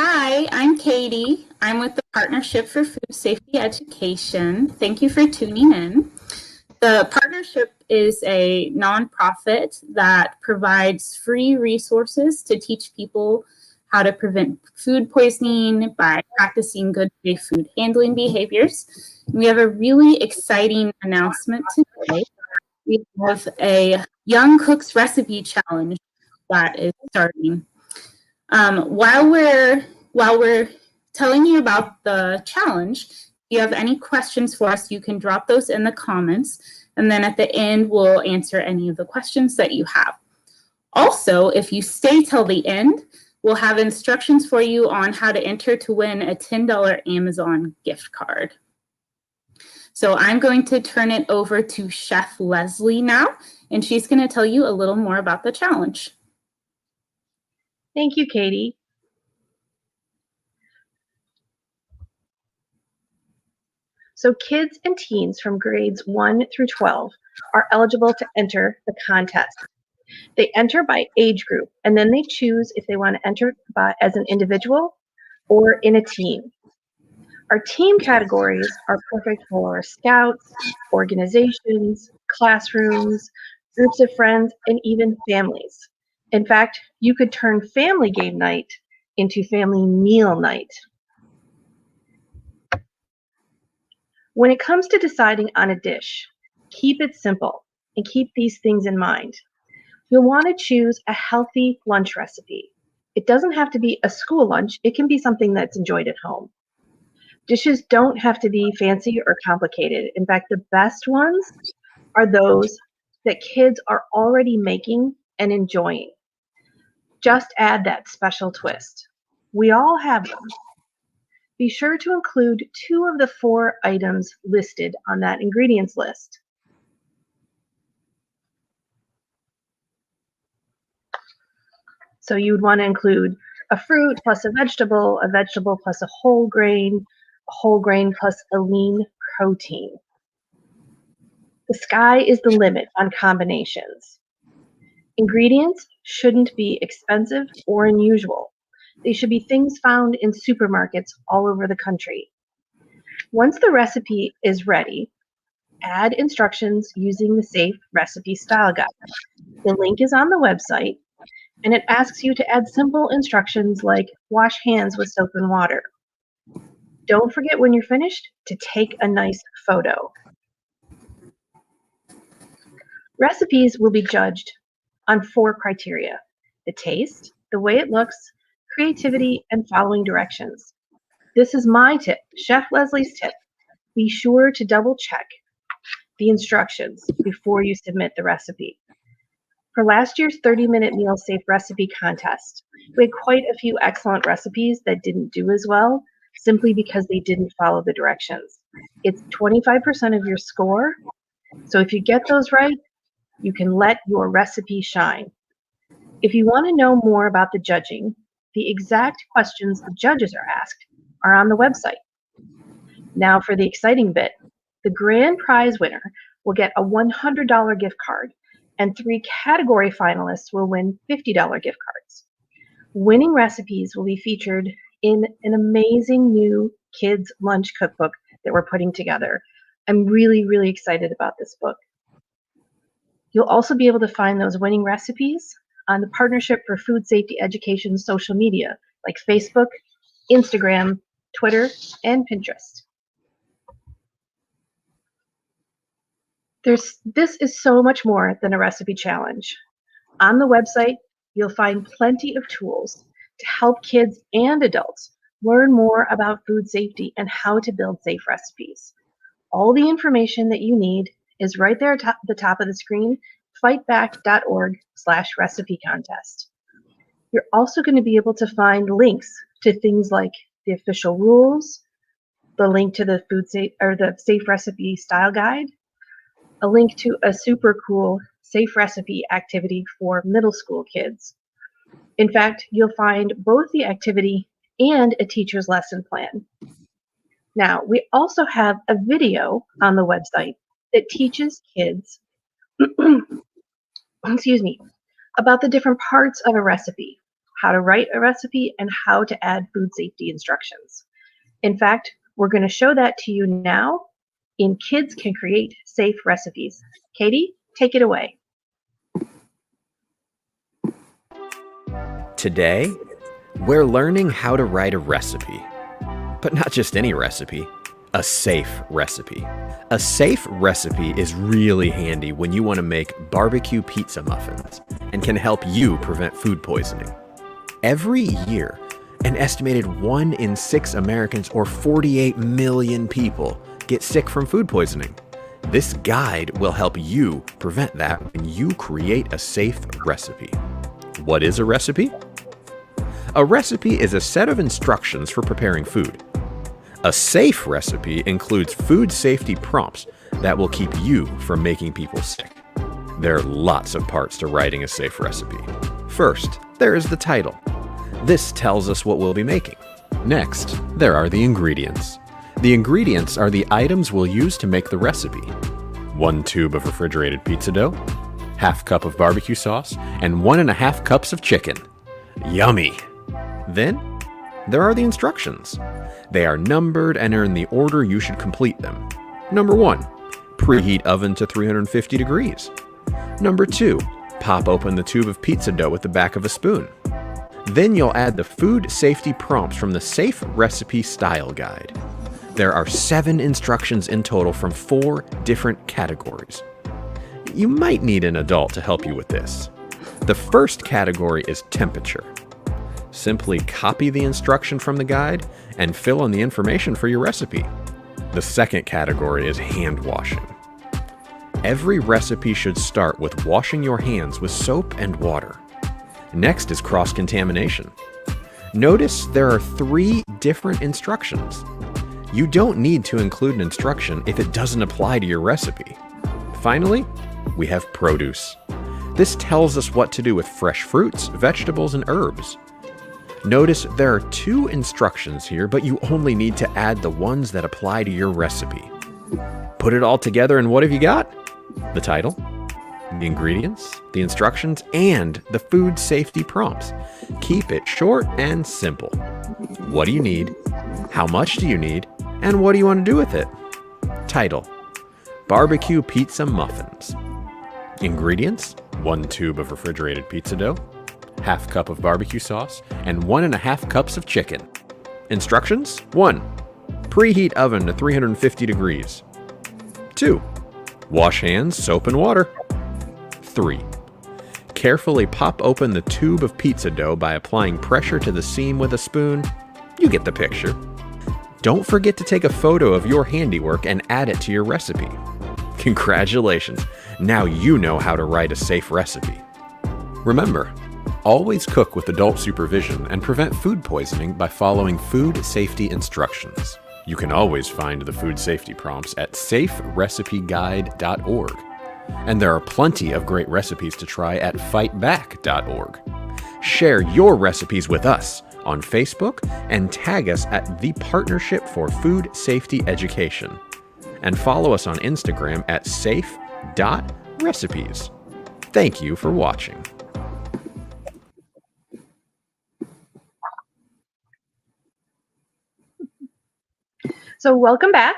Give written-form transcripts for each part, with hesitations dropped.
Hi, I'm Katie. I'm with the Partnership for Food Safety Education. Thank you for tuning in. The partnership is a nonprofit that provides free resources to teach people how to prevent food poisoning by practicing good safe food handling behaviors. We have a really exciting announcement today. We have a Young Cooks Recipe Challenge that is starting. While we're telling you about the challenge, if you have any questions for us, you can drop those in the comments, and then at the end, we'll answer any of the questions that you have. Also, if you stay till the end, we'll have instructions for you on how to enter to win a $10 Amazon gift card. So I'm going to turn it over to Chef Leslie now, and she's going to tell you a little more about the challenge. Thank you, Katie. So kids and teens from grades 1 through 12 are eligible to enter the contest. They enter by age group, and then they choose if they want to enter as an individual or in a team. Our team categories are perfect for scouts, organizations, classrooms, groups of friends, and even families. In fact, you could turn family game night into family meal night. When it comes to deciding on a dish, keep it simple and keep these things in mind. You'll want to choose a healthy lunch recipe. It doesn't have to be a school lunch. It can be something that's enjoyed at home. Dishes don't have to be fancy or complicated. In fact, the best ones are those that kids are already making and enjoying. Just add that special twist. We all have them. Be sure to include 2 of the 4 items listed on that ingredients list. So you would want to include a fruit plus a vegetable plus a whole grain plus a lean protein. The sky is the limit on combinations. Ingredients shouldn't be expensive or unusual. They should be things found in supermarkets all over the country. Once the recipe is ready, add instructions using the Safe Recipe Style Guide. The link is on the website, and it asks you to add simple instructions like wash hands with soap and water. Don't forget when you're finished to take a nice photo. Recipes will be judged on 4 criteria: the taste, the way it looks, creativity, and following directions. This is my tip, Chef Leslie's tip. Be sure to double check the instructions before you submit the recipe. For last year's 30-minute meal safe recipe contest, we had quite a few excellent recipes that didn't do as well simply because they didn't follow the directions. It's 25% of your score, so if you get those right, you can let your recipe shine. If you want to know more about the judging, the exact questions the judges are asked are on the website. Now for the exciting bit, the grand prize winner will get a $100 gift card, and 3 category finalists will win $50 gift cards. Winning recipes will be featured in an amazing new kids' lunch cookbook that we're putting together. I'm really, really excited about this book. You'll also be able to find those winning recipes on the Partnership for Food Safety Education social media, like Facebook, Instagram, Twitter, and Pinterest. This is so much more than a recipe challenge. On the website, you'll find plenty of tools to help kids and adults learn more about food safety and how to build safe recipes. All the information that you need is right there at the top of the screen, fightback.org/recipe contest. You're also going to be able to find links to things like the official rules, the link to the Safe Recipe Style Guide, a link to a super cool safe recipe activity for middle school kids. In fact, you'll find both the activity and a teacher's lesson plan. Now, we also have a video on the website that teaches kids about the different parts of a recipe, how to write a recipe, and how to add food safety instructions. In fact, we're going to show that to you now in Kids Can Create Safe Recipes. Katie, take it away. Today, we're learning how to write a recipe. But not just any recipe, a safe recipe. A safe recipe is really handy when you want to make barbecue pizza muffins and can help you prevent food poisoning. Every year, an estimated 1 in 6 Americans, or 48 million people, get sick from food poisoning. This guide will help you prevent that when you create a safe recipe. What is a recipe? A recipe is a set of instructions for preparing food. A safe recipe includes food safety prompts that will keep you from making people sick. There are lots of parts to writing a safe recipe. First, there is the title. This tells us what we'll be making. Next, there are the ingredients. The ingredients are the items we'll use to make the recipe. 1 tube of refrigerated pizza dough, ½ cup of barbecue sauce, and 1½ cups of chicken. Yummy! Then, there are the instructions. They are numbered and are in the order you should complete them. Number 1, preheat oven to 350 degrees. Number 2, pop open the tube of pizza dough with the back of a spoon. Then you'll add the food safety prompts from the Safe Recipe Style Guide. There are 7 instructions in total from 4 different categories. You might need an adult to help you with this. The first category is temperature. Simply copy the instruction from the guide and fill in the information for your recipe. The second category is hand washing. Every recipe should start with washing your hands with soap and water. Next is cross-contamination. Notice there are 3 different instructions. You don't need to include an instruction if it doesn't apply to your recipe. Finally, we have produce. This tells us what to do with fresh fruits, vegetables, and herbs. Notice there are 2 instructions here, but you only need to add the ones that apply to your recipe. Put it all together and what have you got? The title, the ingredients, the instructions, and the food safety prompts. Keep it short and simple. What do you need? How much do you need? And what do you want to do with it? Title, barbecue pizza muffins. Ingredients, 1 tube of refrigerated pizza dough, ½ cup of barbecue sauce, and 1½ cups of chicken. Instructions, 1, preheat oven to 350 degrees. 2, wash hands, soap and water. 3, carefully pop open the tube of pizza dough by applying pressure to the seam with a spoon. You get the picture. Don't forget to take a photo of your handiwork and add it to your recipe. Congratulations! Now you know how to write a safe recipe. Remember, always cook with adult supervision and prevent food poisoning by following food safety instructions. You can always find the food safety prompts at saferecipeguide.org. And there are plenty of great recipes to try at fightback.org. Share your recipes with us on Facebook and tag us at the Partnership for Food Safety Education. And follow us on Instagram at safe.recipes. Thank you for watching. So welcome back.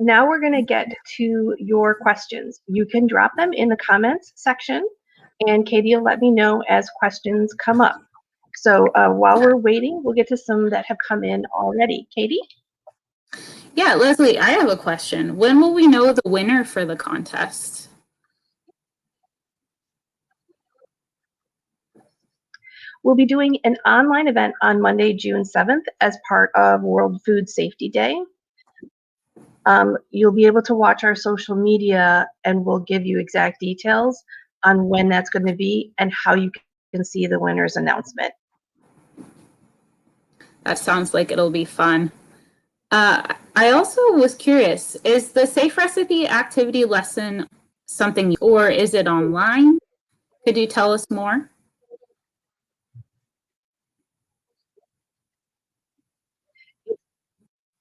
Now we're going to get to your questions. You can drop them in the comments section, and Katie will let me know as questions come up. So while we're waiting, we'll get to some that have come in already. Katie? Yeah, Leslie, I have a question. When will we know the winner for the contest? We'll be doing an online event on Monday, June 7th as part of World Food Safety Day. You'll be able to watch our social media and we'll give you exact details on when that's going to be and how you can see the winner's announcement. That sounds like it'll be fun. I also was curious, is the Safe Recipe activity lesson something, or is it online? Could you tell us more?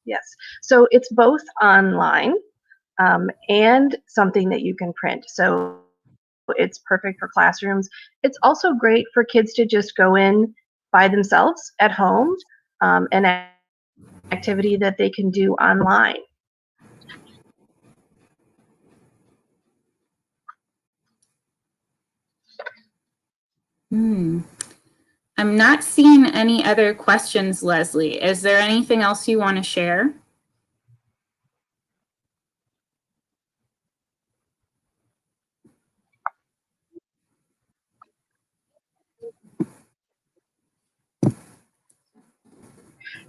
Yes, so it's both online and something that you can print. So it's perfect for classrooms. It's also great for kids to just go in by themselves at home, an activity that they can do online. I'm not seeing any other questions, Leslie. Is there anything else you want to share?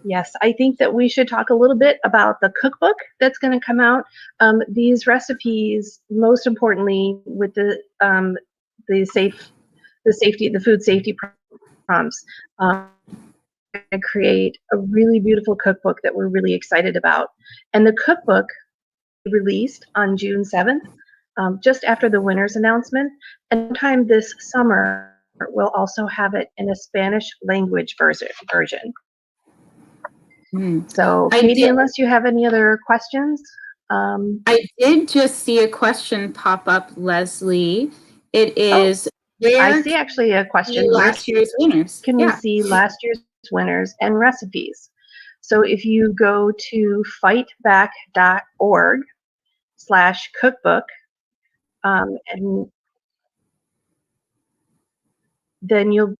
Yes, I think that we should talk a little bit about the cookbook that's going to come out. These recipes, most importantly, with the food safety prompts, and create a really beautiful cookbook that we're really excited about. And the cookbook released on June 7th, just after the winner's announcement. And sometime this summer, we'll also have it in a Spanish language version. So, Katie, unless you have any other questions. I did just see a question pop up, Leslie. It is, I see actually a question. Last year's winners. Can we see last year's winners and recipes? So if you go to fightback.org/cookbook, and then you'll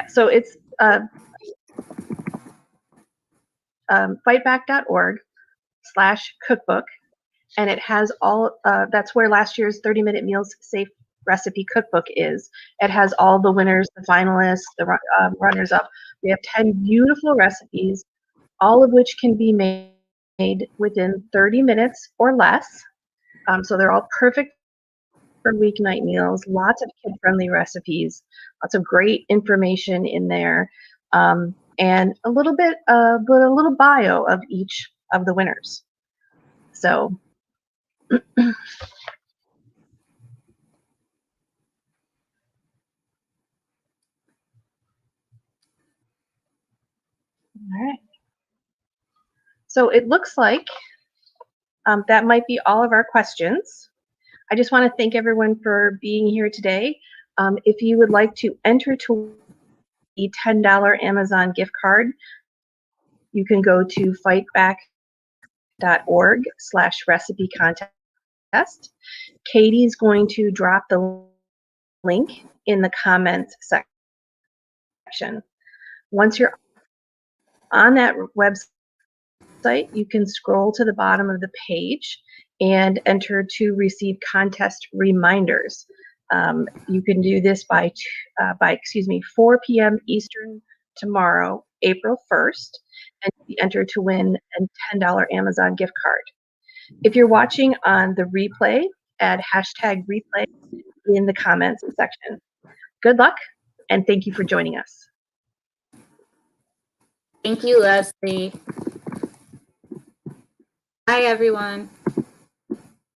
so it's fightback.org/cookbook, and it has all, that's where last year's 30-Minute Meals Safe Recipe Cookbook is. It has all the winners, the finalists, the runners-up. We have 10 beautiful recipes, all of which can be made within 30 minutes or less. So they're all perfect for weeknight meals, lots of kid-friendly recipes, lots of great information in there, and a little bit of a little bio of each of the winners. So all right. So it looks like that might be all of our questions. I just want to thank everyone for being here today. If you would like to enter to the $10 Amazon gift card, you can go to fightback.org/recipe contest. Katie's going to drop the link in the comments section. Once you're on that website, you can scroll to the bottom of the page and enter to receive contest reminders. You can do this by 4 p.m. Eastern tomorrow, April 1st, and be entered to win a $10 Amazon gift card. If you're watching on the replay, add #replay in the comments section. Good luck, and thank you for joining us. Thank you, Leslie. Bye, everyone.